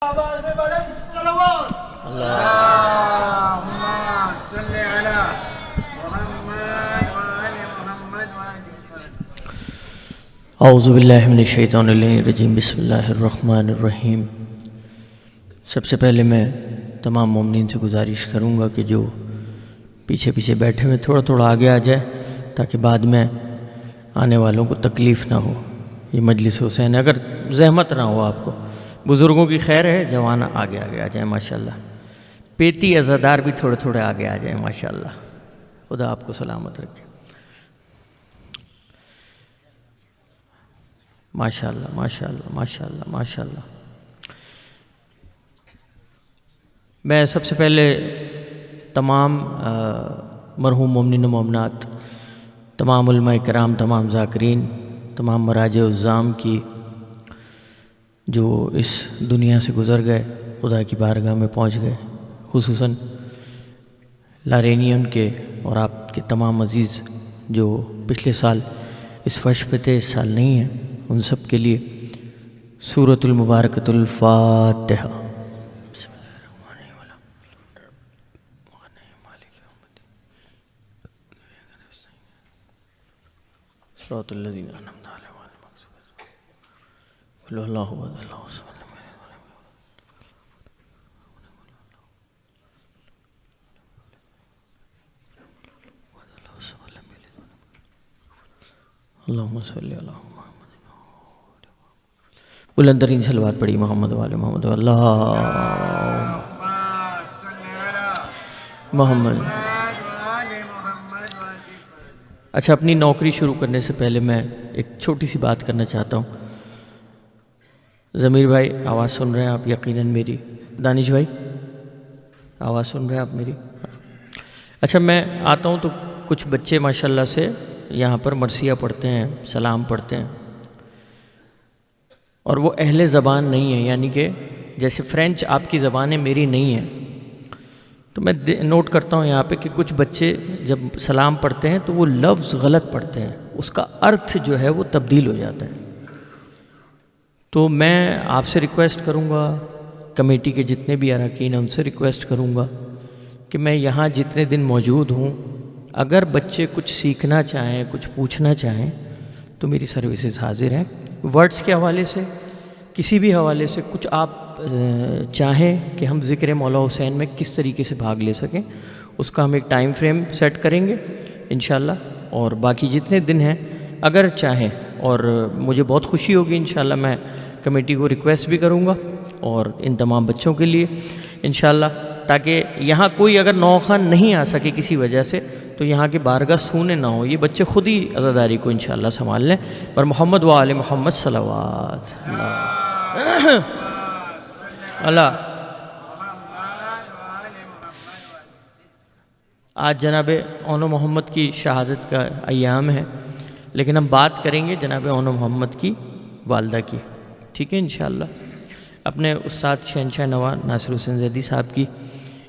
آواز بلند صلوات اللهم صل على محمد وآل محمد اعوذ باللہ من الشیطان الرجیم بسم اللہ الرحمن الرحیم۔ سب سے پہلے میں تمام مومنین سے گزارش کروں گا کہ جو پیچھے پیچھے بیٹھے ہوئے تھوڑا تھوڑا آگے آ جائے تاکہ بعد میں آنے والوں کو تکلیف نہ ہو۔ یہ مجلس حسین ہے، اگر زحمت نہ ہو آپ کو، بزرگوں کی خیر ہے، جوان آگے آگے آ جائیں ماشاءاللہ، پیتی عزادار بھی تھوڑے تھوڑے آگے آ جائیں ماشاءاللہ۔ خدا آپ کو سلامت رکھے ماشاءاللہ ماشاءاللہ ماشاءاللہ ماشاءاللہ۔ میں سب سے پہلے تمام مرحوم مومنین و مومنات، تمام علماء کرام، تمام ذاکرین، تمام مراجع عظام کی جو اس دنیا سے گزر گئے، خدا کی بارگاہ میں پہنچ گئے، خصوصاً لارینین کے اور آپ کے تمام عزیز جو پچھلے سال اس فرش پہ تھے، اس سال نہیں ہیں، ان سب کے لیے سورۃ المبارکۃ الفاتحہ۔ بسم اللہ الرحمن الرحیم۔ صراط الذین انعمت علیہم غیر المغضوب علیہم ولا اللہ احد اللہ الصمد۔ اللہم صلی علی محمد۔ بلندرین صلوات پڑھی محمد وآل محمد اللہ محمد۔ اچھا، اپنی نوکری شروع کرنے سے پہلے میں ایک چھوٹی سی بات کرنا چاہتا ہوں۔ ضمیر بھائی آواز سن رہے ہیں آپ یقیناً میری؟ دانش بھائی آواز سن رہے ہیں آپ میری؟ اچھا، میں آتا ہوں تو کچھ بچے ماشاءاللہ سے یہاں پر مرثیہ پڑھتے ہیں، سلام پڑھتے ہیں، اور وہ اہل زبان نہیں ہیں، یعنی کہ جیسے فرینچ آپ کی زبان ہے، میری نہیں ہے، تو میں نوٹ کرتا ہوں یہاں پہ کہ کچھ بچے جب سلام پڑھتے ہیں تو وہ لفظ غلط پڑھتے ہیں، اس کا ارتھ جو ہے وہ تبدیل ہو جاتا ہے۔ تو میں آپ سے ریکویسٹ کروں گا، کمیٹی کے جتنے بھی اراکین ہیں ان سے ریکویسٹ کروں گا کہ میں یہاں جتنے دن موجود ہوں، اگر بچے کچھ سیکھنا چاہیں، کچھ پوچھنا چاہیں تو میری سروسز حاضر ہیں۔ ورڈز کے حوالے سے، کسی بھی حوالے سے کچھ آپ چاہیں کہ ہم ذکر مولا حسین میں کس طریقے سے بھاگ لے سکیں، اس کا ہم ایک ٹائم فریم سیٹ کریں گے انشاءاللہ، اور باقی جتنے دن ہیں اگر چاہیں، اور مجھے بہت خوشی ہوگی انشاءاللہ، میں کمیٹی کو ریکویسٹ بھی کروں گا اور ان تمام بچوں کے لیے انشاءاللہ، تاکہ یہاں کوئی اگر نوخواں نہیں آ سکے کسی وجہ سے تو یہاں کے بارگاہ سونے نہ ہو، یہ بچے خود ہی عزاداری کو انشاءاللہ سنبھال لیں۔ اور محمد و آل محمد صلوات اللہ۔ آج جناب اونو محمد کی شہادت کا ایام ہے، لیکن ہم بات کریں گے جناب اونو محمد کی والدہ کی، ٹھیک ہے انشاءاللہ۔ اپنے استاد شہنشاہ نوا ناصر حسین زیدی صاحب کی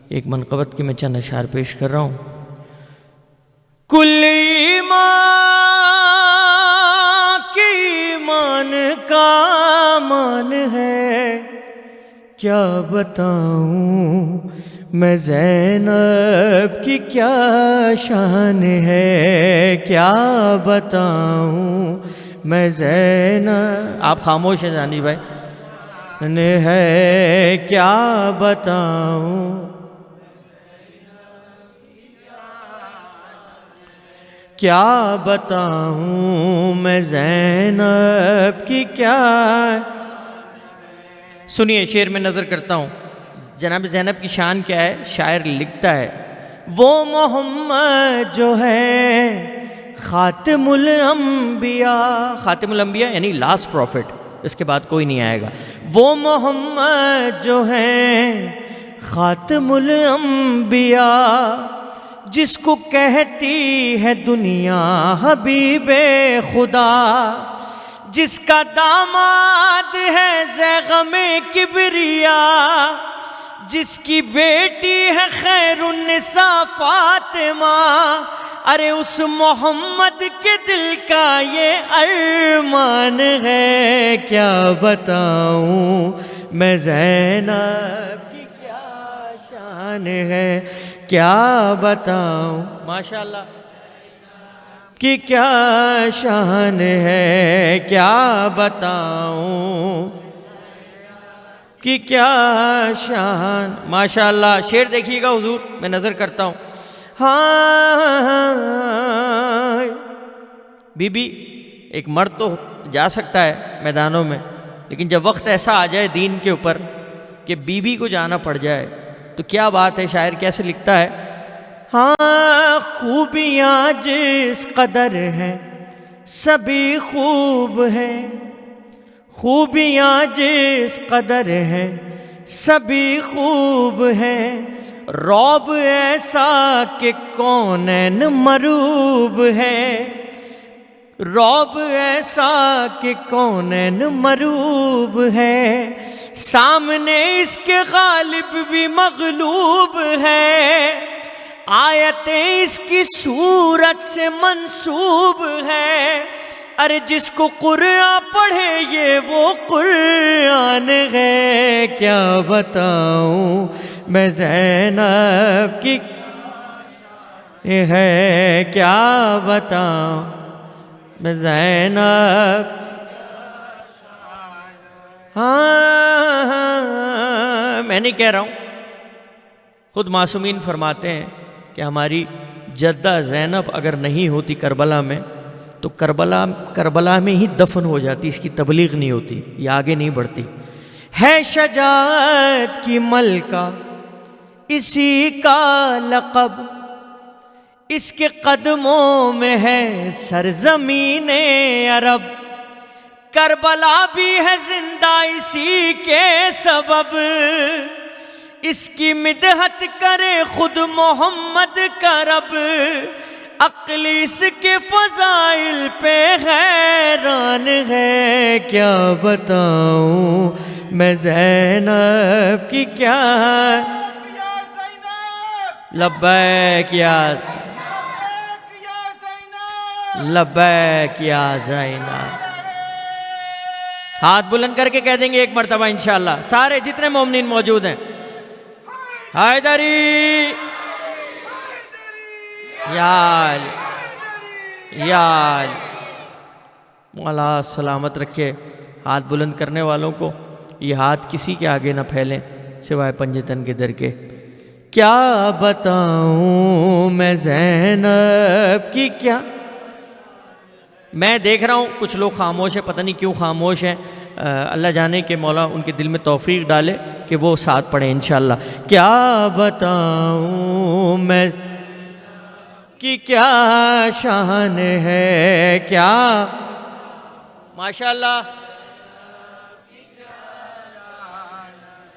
ایک منقبت کی میں چند اشعار پیش کر رہا ہوں۔ کل ایمان کی ایمان کا مان ہے، کیا بتاؤں میں زینب کی کیا شان ہے، کیا بتاؤں میں زینب، آپ خاموش ہیں جانی بھائی، ہے کیا بتاؤں، کیا بتاؤں میں زینب کی کیا۔ سنیے شعر میں نظر کرتا ہوں، جناب زینب کی شان کیا ہے؟ شاعر لکھتا ہے، وہ محمد جو ہے خاتم الانبیاء، خاتم الانبیاء یعنی لاسٹ پروفٹ، اس کے بعد کوئی نہیں آئے گا، وہ محمد جو ہے خاتم الانبیاء، جس کو کہتی ہے دنیا حبیب خدا، جس کا داماد ہے زیغم کبریا، جس کی بیٹی ہے خیر النساء فاطمہ، ارے اس محمد کے دل کا یہ ارمان ہے، کیا بتاؤں میں زینب کی کیا شان ہے کیا بتاؤں، ماشاءاللہ کہ کیا شان ہے کیا بتاؤں، کہ کیا شان، ماشاءاللہ شعر دیکھیے گا حضور، میں نظر کرتا ہوں. ہاں بی بی، ایک مرد تو جا سکتا ہے میدانوں میں، لیکن جب وقت ایسا آ جائے دین کے اوپر کہ بی بی کو جانا پڑ جائے تو کیا بات ہے. شاعر کیسے لکھتا ہے، ہاں خوبیاں جس قدر ہیں سبھی خوب ہیں، خوبیاں جس قدر ہیں سبھی خوب ہیں، رعب ایسا کہ کونین مروب ہے، رعب ایسا کہ کونین مروب ہے، سامنے اس کے غالب بھی مغلوب ہے، آیتیں اس کی صورت سے منسوب ہے، ارے جس کو قرآن پڑھے یہ وہ قرآن ہے، کیا بتاؤں میں زینب کی ہے کیا بتاؤں میں زینب. ہاں میں نہیں کہہ رہا ہوں، خود معصومین فرماتے ہیں کہ ہماری جدہ زینب اگر نہیں ہوتی کربلا میں تو کربلا میں ہی دفن ہو جاتی، اس کی تبلیغ نہیں ہوتی، یہ آگے نہیں بڑھتی. ہے شجاعت کی ملکہ اسی کا لقب، اس کے قدموں میں ہے سرزمین عرب، کربلا بھی ہے زندہ اسی کے سبب، اس کی مدحت کرے خود محمد کا رب، عقل اس کے فضائل پہ حیران ہے، کیا بتاؤں میں زینب کی کیا. لبیک یا لبیک یا زینب. ہاتھ بلند کر کے کہہ دیں گے ایک مرتبہ انشاءاللہ سارے جتنے مومنین موجود ہیں، حیدری یا علی یا علی. مولا سلامت رکھے ہاتھ بلند کرنے والوں کو، یہ ہاتھ کسی کے آگے نہ پھیلیں سوائے پنجتن کے در کے. کیا بتاؤں میں زینب کی کیا. میں دیکھ رہا ہوں کچھ لوگ خاموش ہیں، پتہ نہیں کیوں خاموش ہیں. اللہ جانے کہ مولا ان کے دل میں توفیق ڈالے کہ وہ ساتھ پڑھیں انشاءاللہ. کیا بتاؤں میں کہ کیا شان ہے کیا، ماشاءاللہ.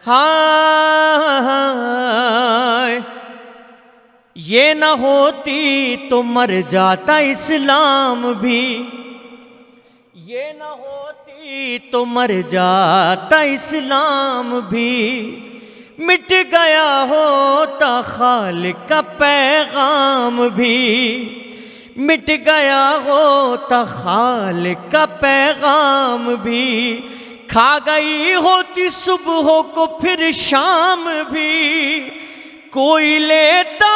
ہاں یہ نہ ہوتی تو مر جاتا اسلام بھی، یہ نہ ہوتی تو مر جاتا اسلام بھی، مٹ گیا ہوتا خالق کا پیغام بھی، مٹ گیا ہوتا خالق کا پیغام بھی، کھا گئی ہوتی صبح کو پھر شام بھی، کوئی لیتا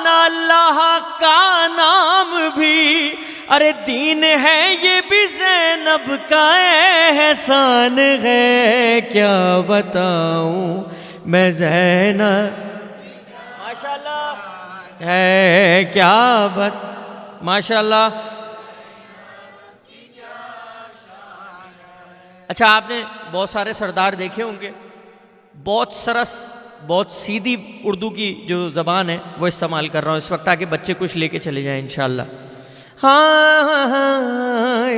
نہ اللہ کا نام بھی. ارے دین ہے یہ بھی زینب کا احسان ہے، کیا بتاؤں میں زینب ماشاءاللہ ہے کیا ماشاءاللہ. اچھا آپ نے بہت سارے سردار دیکھے ہوں گے، بہت سرس بہت سیدھی اردو کی جو زبان ہے وہ استعمال کر رہا ہوں اس وقت تاکہ بچے کچھ لے کے چلے جائیں انشاءاللہ. ہاں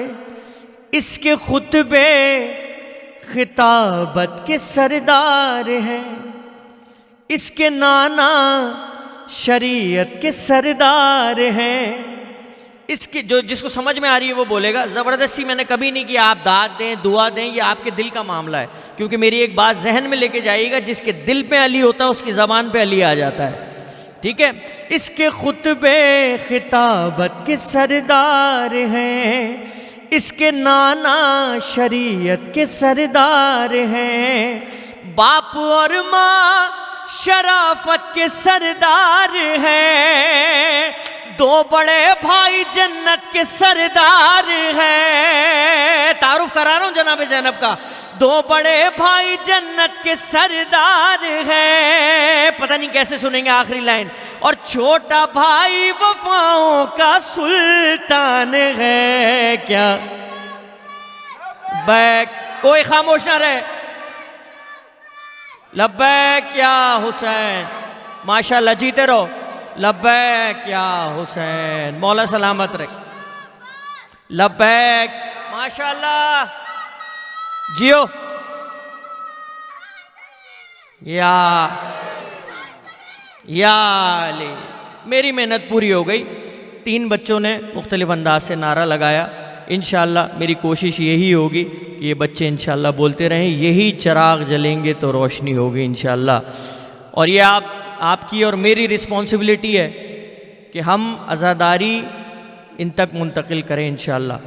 اس کے خطبے خطابت کے سردار ہیں، اس کے نانا شریعت کے سردار ہیں، اس کی جس کو سمجھ میں آ رہی ہے وہ بولے گا. زبردستی میں نے کبھی نہیں کیا، آپ داد دیں دعا دیں، یہ آپ کے دل کا معاملہ ہے. کیونکہ میری ایک بات ذہن میں لے کے جائیے گا، جس کے دل پہ علی ہوتا ہے اس کی زبان پہ علی آ جاتا ہے، ٹھیک ہے. اس کے خطبے خطابت کے سردار ہیں، اس کے نانا شریعت کے سردار ہیں، باپ اور ماں شرافت کے سردار ہیں، دو بڑے بھائی جنت کے سردار ہیں. تعارف کرا رہا ہوں جناب زینب کا. دو بڑے بھائی جنت کے سردار ہیں. پتہ نہیں کیسے سنیں گے آخری لائن. اور چھوٹا بھائی وفاؤں کا سلطان ہے. کیا بیک کوئی خاموش نہ رہے. لبیک یا حسین. ماشاءاللہ جیتے رہو. لبیک یا حسین. مولا سلامت رکھ. لبیک. ماشاءاللہ جیو. یا علی. میری محنت پوری ہو گئی. 3 بچوں نے مختلف انداز سے نعرہ لگایا. انشاءاللہ میری کوشش یہی ہوگی کہ یہ بچے انشاءاللہ بولتے رہیں. یہی چراغ جلیں گے تو روشنی ہوگی انشاءاللہ. اور یہ آپ کی اور میری رسپانسبلٹی ہے کہ ہم عزاداری ان تک منتقل کریں انشاءاللہ.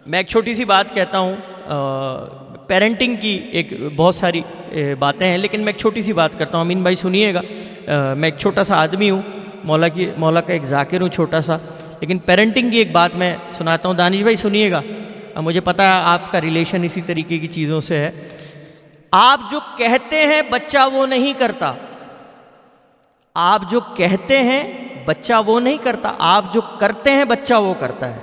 میں ایک چھوٹی سی بات کہتا ہوں. پیرنٹنگ کی ایک بہت ساری باتیں ہیں، لیکن میں ایک چھوٹی سی بات کرتا ہوں. امین بھائی سنیے گا. میں ایک چھوٹا سا آدمی ہوں، مولا کا ایک ذاکر ہوں چھوٹا سا، لیکن پیرنٹنگ کی ایک بات میں سناتا ہوں. دانش بھائی سنیے گا. مجھے پتہ ہے آپ کا ریلیشن اسی طریقے کی چیزوں سے ہے. آپ جو کہتے ہیں بچہ وہ نہیں کرتا. آپ جو کہتے ہیں بچہ وہ نہیں کرتا. آپ جو کرتے ہیں بچہ وہ کرتا ہے.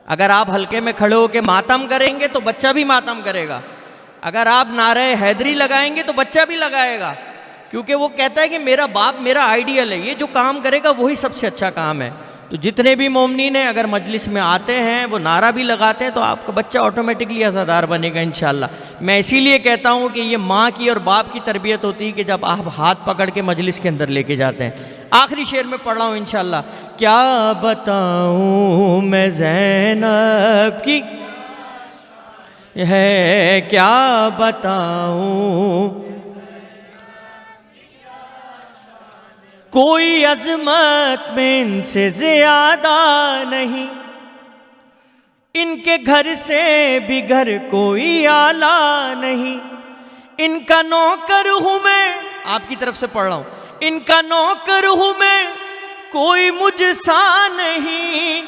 اگر آپ حلقے میں کھڑے ہو کے ماتم کریں گے تو بچہ بھی ماتم کرے گا. اگر آپ نعرہ حیدری لگائیں گے تو بچہ بھی لگائے گا، کیونکہ وہ کہتا ہے کہ میرا باپ میرا آئیڈیل ہے. یہ جو کام کرے گا وہی سب سے اچھا کام ہے. تو جتنے بھی مومنین ہیں اگر مجلس میں آتے ہیں وہ نعرہ بھی لگاتے ہیں تو آپ کا بچہ آٹومیٹکلی عزادار بنے گا انشاءاللہ. میں اسی لیے کہتا ہوں کہ یہ ماں کی اور باپ کی تربیت ہوتی ہے کہ جب آپ ہاتھ پکڑ کے مجلس کے اندر لے کے جاتے ہیں. آخری شعر میں پڑھ رہا ہوں انشاءاللہ. کیا بتاؤں میں زینب کی ہے، کیا بتاؤں کوئی عظمت میں ان سے زیادہ نہیں. ان کے گھر سے بھی گھر کوئی اعلیٰ نہیں. ان کا نوکر ہوں میں، آپ کی طرف سے پڑھ رہا ہوں. ان کا نوکر ہوں میں، کوئی مجھ سا نہیں.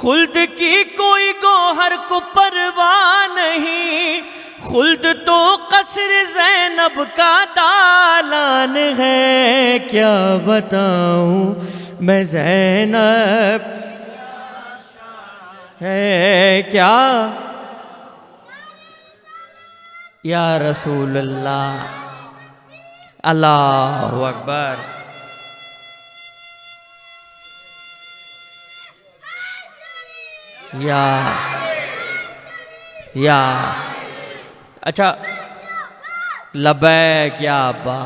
خلد کی کوئی گوہر کو پرواہ نہیں. خلد تو قصر زینب کا دالان ہے. کیا بتاؤں میں زینب ہے کیا. یا رسول اللہ. اللہ اکبر. یا اچھا. لبیک یا ابا،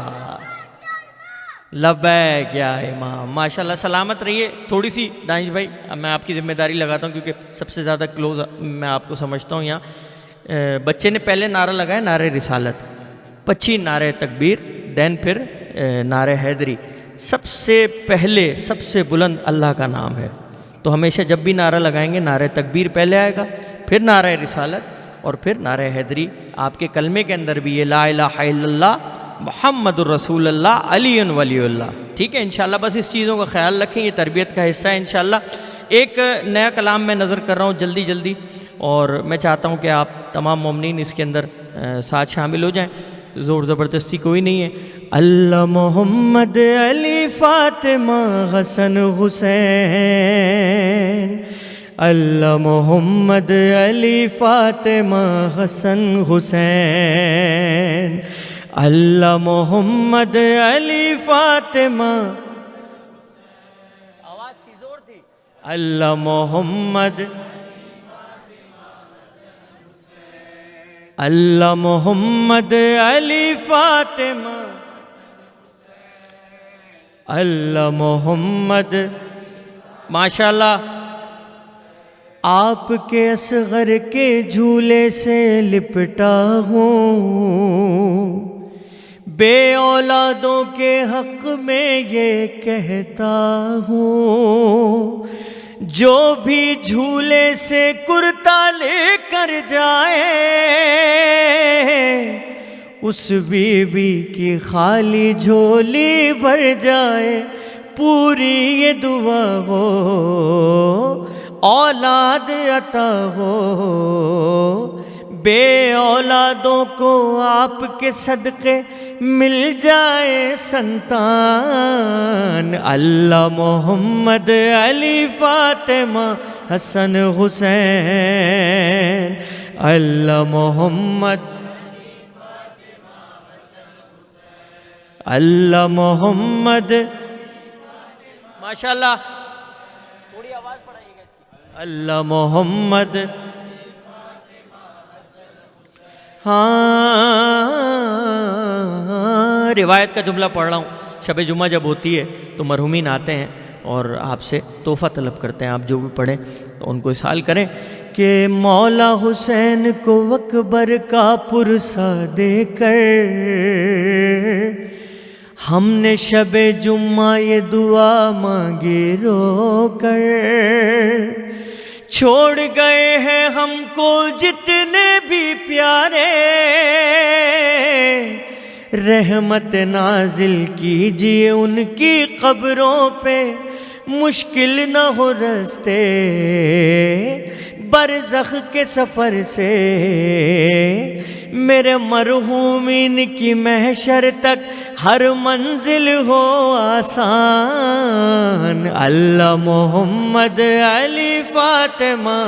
لبیک یا امام. ماشاءاللہ سلامت رہیے. تھوڑی سی دانش بھائی میں آپ کی ذمہ داری لگاتا ہوں کیونکہ سب سے زیادہ کلوز میں آپ کو سمجھتا ہوں. یہاں بچے نے پہلے نعرہ لگایا نعرہ رسالت، پچھی نعرہ تکبیر، دین پھر نعرہ حیدری. سب سے پہلے سب سے بلند اللہ کا نام ہے. تو ہمیشہ جب بھی نعرہ لگائیں گے نعرہ تکبیر پہلے آئے گا، پھر نعرہ رسالت اور پھر نعرہ حیدری. آپ کے کلمے کے اندر بھی یہ لا الہ الا اللہ محمد الرسول اللہ علی ولی اللہ. ٹھیک ہے انشاءاللہ. بس اس چیزوں کا خیال رکھیں، یہ تربیت کا حصہ ہے انشاءاللہ. ایک نیا کلام میں نظر کر رہا ہوں جلدی، اور میں چاہتا ہوں کہ آپ تمام مومنین اس کے اندر ساتھ شامل ہو جائیں. زور زبردستی کوئی نہیں ہے. اللہ محمد علی فاطمہ حسن حسین. اللہ محمد علی فاطمہ حسن حسین. اللہ محمد علی فاطمہ. آواز تھی زور تھی. اللہ محمد، اللہ محمد علی فاطمہ، اللہ محمد. ماشاءاللہ آپ کے اصغر کے جھولے سے لپٹا ہوں. بے اولادوں کے حق میں یہ کہتا ہوں، جو بھی جھولے سے کرتا لے کر جائے اس بیوی کی خالی جھولی بھر جائے، پوری یہ دعا ہو، اولاد عطا ہو، بے اولادوں کو آپ کے صدقے مل جائے سنتان۔ اللہ محمد علی فاطمہ حسن حسین، اللہ محمد، اللہ محمد، ماشاءاللہ تھوڑی آواز بڑھائیے گا اس کی، اللہ محمد، ہاں روایت کا جملہ پڑھ رہا ہوں، شب جمعہ جب ہوتی ہے تو مرحومین آتے ہیں اور آپ سے تحفہ طلب کرتے ہیں، آپ جو بھی پڑھیں تو ان کو اصحال کریں کہ مولا حسین کو اکبر کا پرسہ دے کر ہم نے شب جمعہ یہ دعا مانگی رو کر، چھوڑ گئے ہیں ہم کو جتنے بھی پیارے، رحمت نازل کیجیے ان کی قبروں پہ، مشکل نہ ہو رستے برزخ کے سفر سے، میرے مرحومین کی محشر تک ہر منزل ہو آسان۔ اللہ محمد علی فاطمہ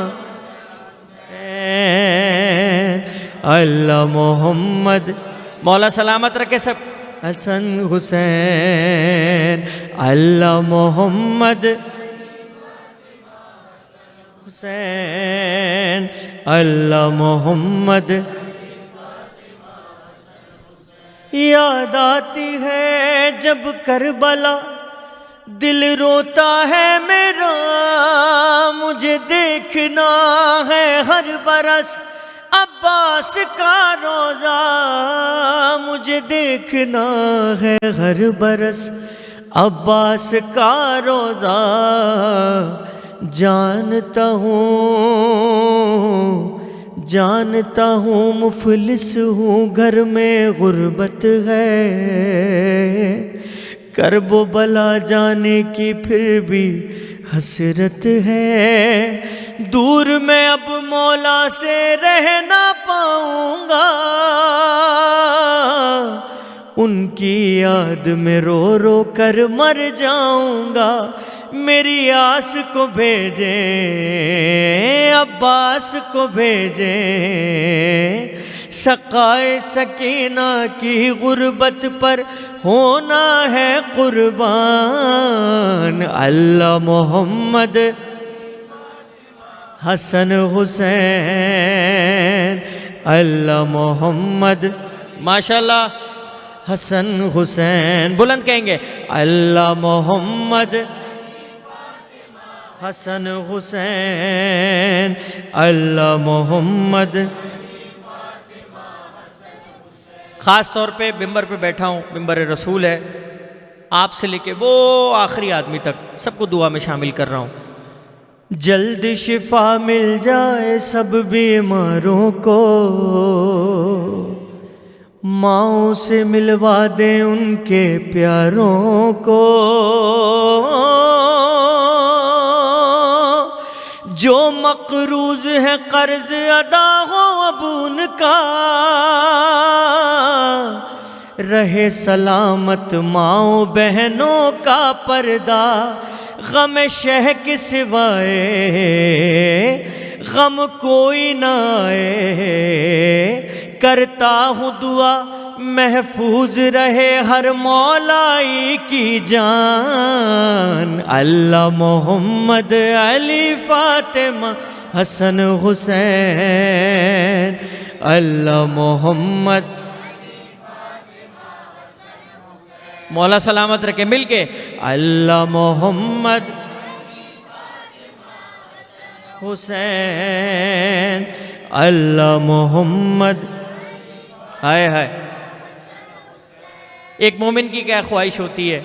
اللہ محمد، مولا سلامت رکھے سب، حسن حسین، اللہ محمد حسین، اللہ محمد۔ یاد آتی ہے جب کربلا، دل روتا ہے میرا، مجھے دیکھنا ہے ہر برس عباس کا روزہ، مجھے دیکھنا ہے ہر برس عباس کا روزہ، جانتا ہوں مفلس ہوں، گھر میں غربت ہے، کرب و بلا جانے کی پھر بھی حسرت ہے، دور میں اب مولا سے رہ نہ پاؤں گا، ان کی یاد میں رو رو کر مر جاؤں گا، میری آس کو بھیجیں عباس کو بھیجیں، سقائے سکینہ کی غربت پر ہونا ہے قربان۔ اللہ محمد حسن حسین، اللہ محمد، ماشاءاللہ حسن حسین، بلند کہیں گے اللہ محمد حسن حسین، اللہ محمد۔ خاص طور پہ ممبر پہ بیٹھا ہوں، ممبر رسول ہے، آپ سے لے کے وہ آخری آدمی تک سب کو دعا میں شامل کر رہا ہوں، جلد شفا مل جائے سب بیماروں کو، ماؤں سے ملوا دیں ان کے پیاروں کو، جو مقروض ہے قرض ادا ہو اب ان کا، رہے سلامت ماؤں بہنوں کا پردہ، غم شہ کے سوائے غم کوئی نہ آئے، کرتا ہوں دعا محفوظ رہے ہر مولائی کی جان۔ اللہ محمد علی فاطمہ حسن حسین، اللہ محمد، مولا سلامت رکھے مل کے، اللہ محمد حسین، اللہ محمد۔ ہائے ہائے، ایک مومن کی کیا خواہش ہوتی ہے،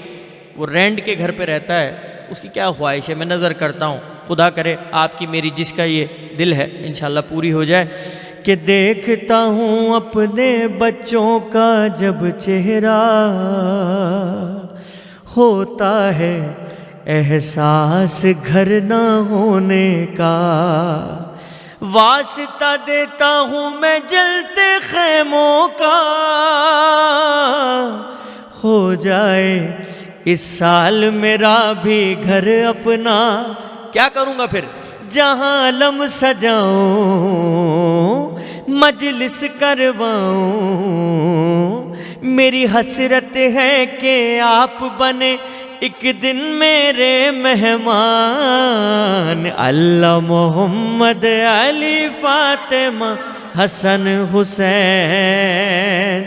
وہ رینٹ کے گھر پہ رہتا ہے، اس کی کیا خواہش ہے، میں نظر کرتا ہوں، خدا کرے آپ کی میری جس کا یہ دل ہے انشاءاللہ پوری ہو جائے کہ دیکھتا ہوں اپنے بچوں کا جب چہرہ، ہوتا ہے احساس گھر نہ ہونے کا، واسطہ دیتا ہوں میں جلتے خیموں کا، ہو جائے اس سال میرا بھی گھر اپنا، کیا کروں گا پھر؟ جہاں علم سجاؤں مجلس کرواؤں، میری حسرت ہے کہ آپ بنے ایک دن میرے مہمان، اللہ محمد علی فاطمہ حسن حسین،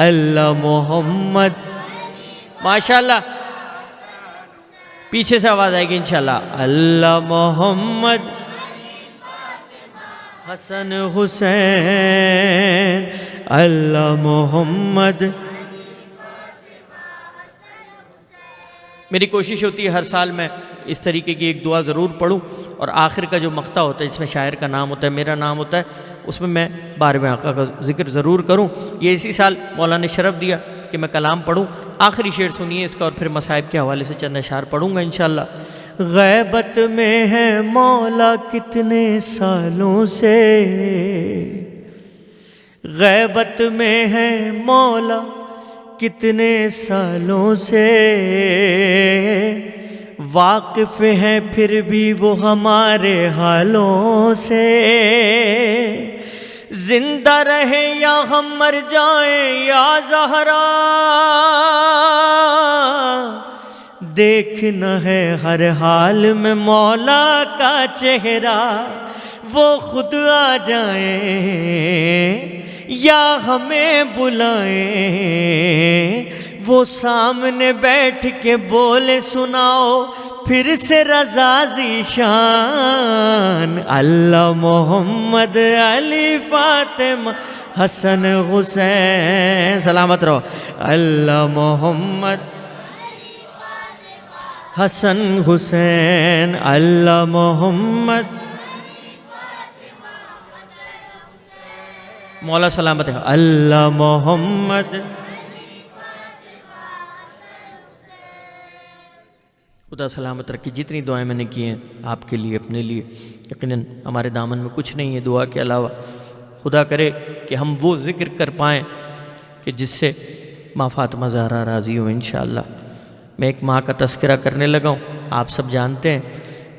اللہ محمد، ماشاءاللہ پیچھے سے آواز آئے گی انشاءاللہ، اللہ محمد حسن حسین، اللہ محمد۔ میری کوشش ہوتی ہے ہر سال میں اس طریقے کی ایک دعا ضرور پڑھوں، اور آخر کا جو مقطع ہوتا ہے جس میں شاعر کا نام ہوتا ہے، میرا نام ہوتا ہے، اس میں 12ویں آقا کا ذکر ضرور کروں۔ یہ اسی سال مولا نے شرف دیا کہ میں کلام پڑھوں۔ آخری شعر سنیے اس کا، اور پھر مصائب کے حوالے سے چند اشعار پڑھوں گا انشاءاللہ۔ غیبت میں ہے مولا کتنے سالوں سے، غیبت میں ہے مولا کتنے سالوں سے، واقف ہیں پھر بھی وہ ہمارے حالوں سے، زندہ رہے یا ہم مر جائیں یا زہرا، دیکھنا ہے ہر حال میں مولا کا چہرہ، وہ خود آ جائیں یا ہمیں بلائیں، وہ سامنے بیٹھ کے بولے سناؤ پھر سے رضا ذیشان، اللہ محمد علی فاطمہ حسن حسین، سلامت رہو، اللہ محمد حسن حسین، اللہ محمد، مولا سلامت ہے، اللہ محمد۔ خدا سلامت رکھی۔ جتنی دعائیں میں نے کی ہیں آپ کے لیے، اپنے لیے، یقیناً ہمارے دامن میں کچھ نہیں ہے دعا کے علاوہ۔ خدا کرے کہ ہم وہ ذکر کر پائیں کہ جس سے ماں فاطمہ زہرا راضی ہوں انشاءاللہ۔ میں ایک ماں کا تذکرہ کرنے لگا ہوں، آپ سب جانتے ہیں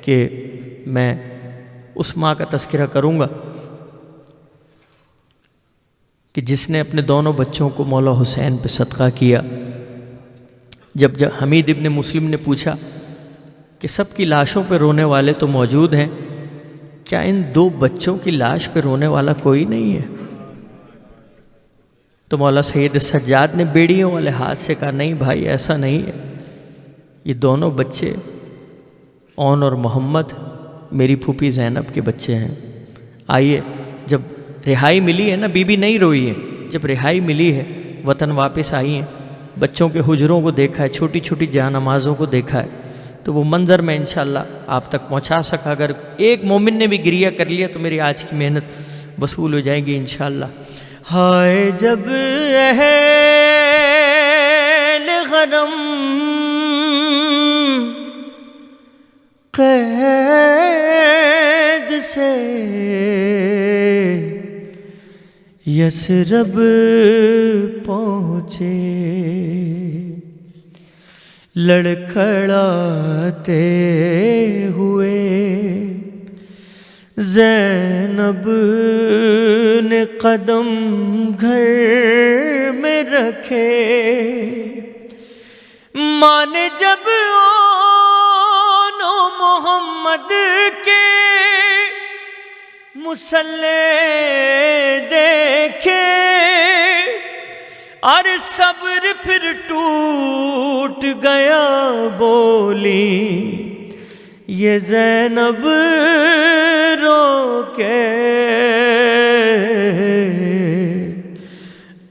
کہ میں اس ماں کا تذکرہ کروں گا کہ جس نے اپنے دونوں بچوں کو مولا حسین پہ صدقہ کیا۔ جب حمید ابن مسلم نے پوچھا کہ سب کی لاشوں پہ رونے والے تو موجود ہیں، کیا ان 2 بچوں کی لاش پہ رونے والا کوئی نہیں ہے؟ تو مولا سید سجاد نے بیڑیوں والے ہاتھ سے کہا نہیں بھائی، ایسا نہیں ہے، یہ دونوں بچے اون اور محمد میری پھوپھی زینب کے بچے ہیں۔ آئیے، جب رہائی ملی ہے نا، بی بی نہیں روئی ہے، جب رہائی ملی ہے، وطن واپس آئی ہیں، بچوں کے حجروں کو دیکھا ہے، چھوٹی چھوٹی جاں نمازوں کو دیکھا ہے، تو وہ منظر میں انشاءاللہ آپ تک پہنچا سکا۔ اگر ایک مومن نے بھی گریہ کر لیا تو میری آج کی محنت وصول ہو جائے گی انشاءاللہ۔ ہائے جب اہل حرم قید سے یثرب پہنچے، لڑکھڑاتے ہوئے زینب نے قدم گھر میں رکھے، ماں نے جب اونو محمد کے مسلح دیکھے، اور صبر پھر ٹوٹ گیا، بولی یہ زینب رو کے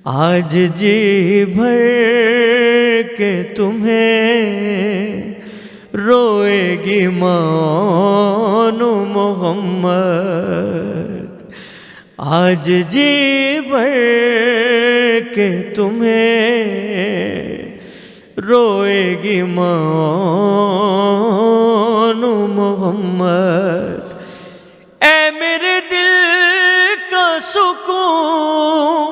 آج جی بھر کے تمہیں روئے گی ماں محمد، آج جی بھر کے تمہیں روئے گی مان محمد۔ اے میرے دل کا سکون،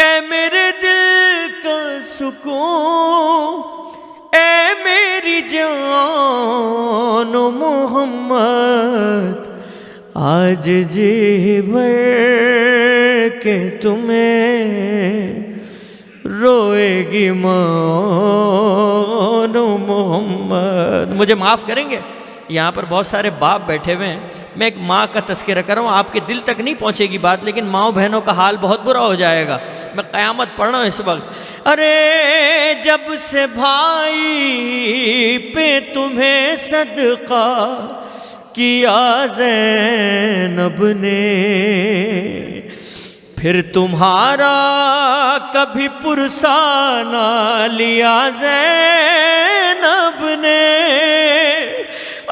اے میرے دل کا سکون، اے میری جان محمد، آج جی بھر کے تمہیں روئے گی مان محمد۔ مجھے معاف کریں گے، یہاں پر بہت سارے باپ بیٹھے ہوئے ہیں، میں ایک ماں کا تذکرہ کر رہا ہوں، آپ کے دل تک نہیں پہنچے گی بات، لیکن ماؤں بہنوں کا حال بہت برا ہو جائے گا۔ میں قیامت پڑھ رہا ہوں اس وقت۔ ارے جب سے بھائی پہ تمہیں صدقہ کیا زینب نے، پھر تمہارا کبھی پرسہ نہ لیا زینب نے۔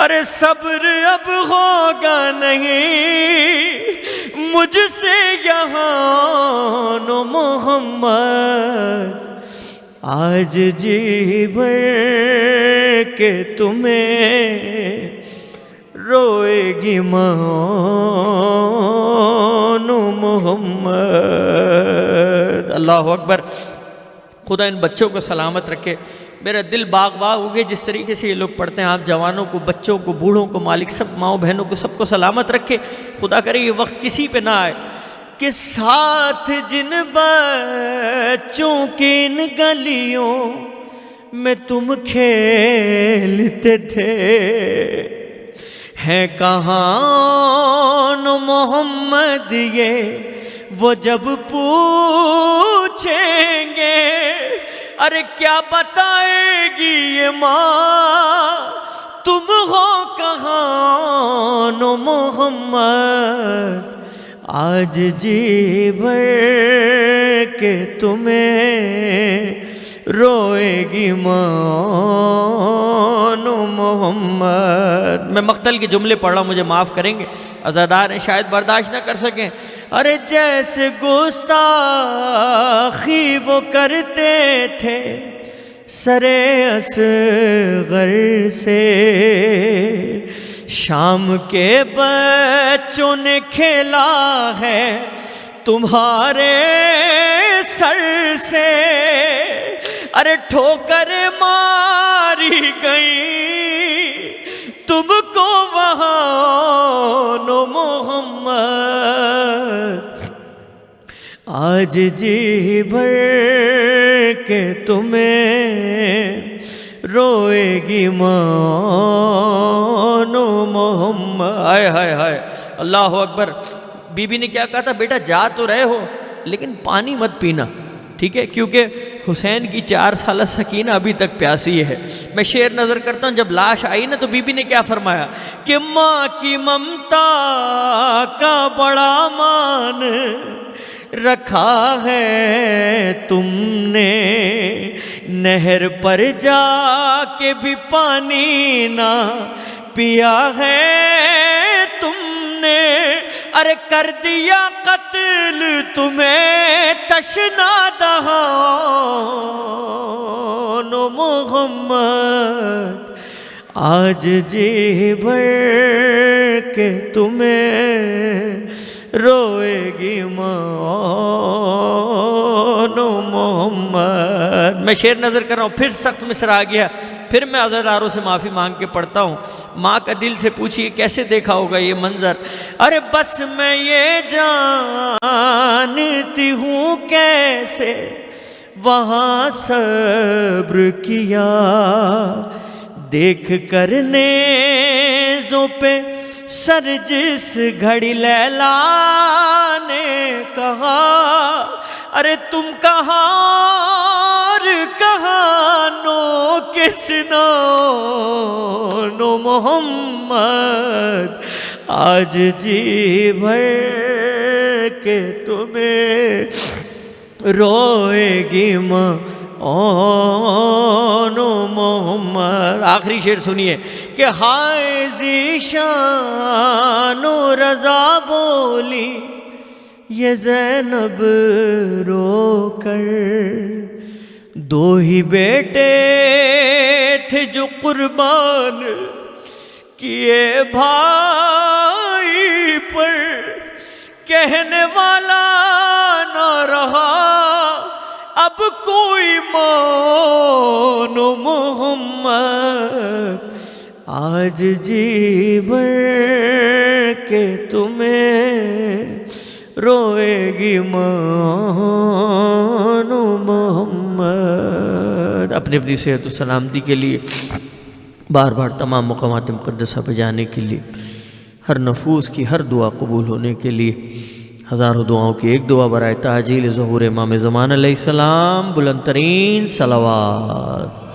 ارے صبر اب ہوگا نہیں مجھ سے یہاں نو محمد، آج جی بھر کے تمہیں روئے گی مان محمد۔ اللہ اکبر۔ خدا ان بچوں کو سلامت رکھے، میرا دل باغ باغ ہو گیا جس طریقے سے یہ لوگ پڑھتے ہیں۔ آپ جوانوں کو، بچوں کو، بوڑھوں کو، مالک سب ماؤں بہنوں کو سب کو سلامت رکھے۔ خدا کرے یہ وقت کسی پہ نہ آئے کہ ساتھ جن بچوں کی ان گلیوں میں تم کھیلتے تھے، ہیں کہاں محمد یہ وہ جب پوچھیں گے، ارے کیا بتائے گی یہ ماں تم ہو کہاں نو محمد، آج جی بھر کے تمہیں روئے گی مان محمد۔ میں مقتل کے جملے پڑھ رہا ہوں، مجھے معاف کریں گے، عزادار ہیں شاید برداشت نہ کر سکیں۔ ارے جیسے گستاخی وہ کرتے تھے سرے اصغر سے، شام کے بچوں نے کھیلا ہے تمہارے سر سے، ارے ٹھوکر ماری گئی تم کو وہاں نو محمد، آج جی بھر کے تمہیں روئے گی مانو محمد۔ ہائے ہائے ہائے، اللہ اکبر۔ بی بی نے کیا کہا تھا؟ بیٹا جا تو رہے ہو لیکن پانی مت پینا، ٹھیک ہے، کیونکہ حسین کی 4 سالہ سکینہ ابھی تک پیاسی ہے۔ میں شعر نظر کرتا ہوں، جب لاش آئی نا تو بی بی نے کیا فرمایا کہ ماں کی ممتا کا بڑا مان رکھا ہے تم نے، نہر پر جا کے بھی پانی نہ پیا ہے تم نے، ارے کر دیا قتل تمہیں تشنا دہان محمد، آج جی بھر کے تمہیں روئے گی مانو محمد۔ میں شعر نظر کر رہا ہوں، پھر سخت مصرع آ گیا، پھر میں عزاداروں سے معافی مانگ کے پڑھتا ہوں۔ ماں کا دل سے پوچھیے کیسے دیکھا ہوگا یہ منظر۔ ارے بس میں یہ جانتی ہوں کیسے وہاں صبر کیا، دیکھ کر نیزوں پہ سر جس گھڑی لیلا نے کہا، ارے تم کہاں اور کہاں نو کس نو محمد، آج جی بھر کے تمہیں روئے گی ماں نو محمد۔ آخری شعر سنیے کہ ہائے ذیشان و رضا بولی یہ زینب رو کر، دو ہی بیٹے تھے جو قربان کیے بھائی پر، کہنے والا نہ رہا اب کوئی مانو محمد، آج جی بھر کے تمہیں روئے گی مانو محمد۔ اپنی اپنی صحت و سلامتی کے لیے، بار بار تمام مقامات مقدسہ پہ جانے کے لیے، ہر نفوس کی ہر دعا قبول ہونے کے لیے، ہزاروں دعاؤں کی ایک دعا برائے تعجیل ظہور امام زمان علیہ السلام، بلند ترین صلوات۔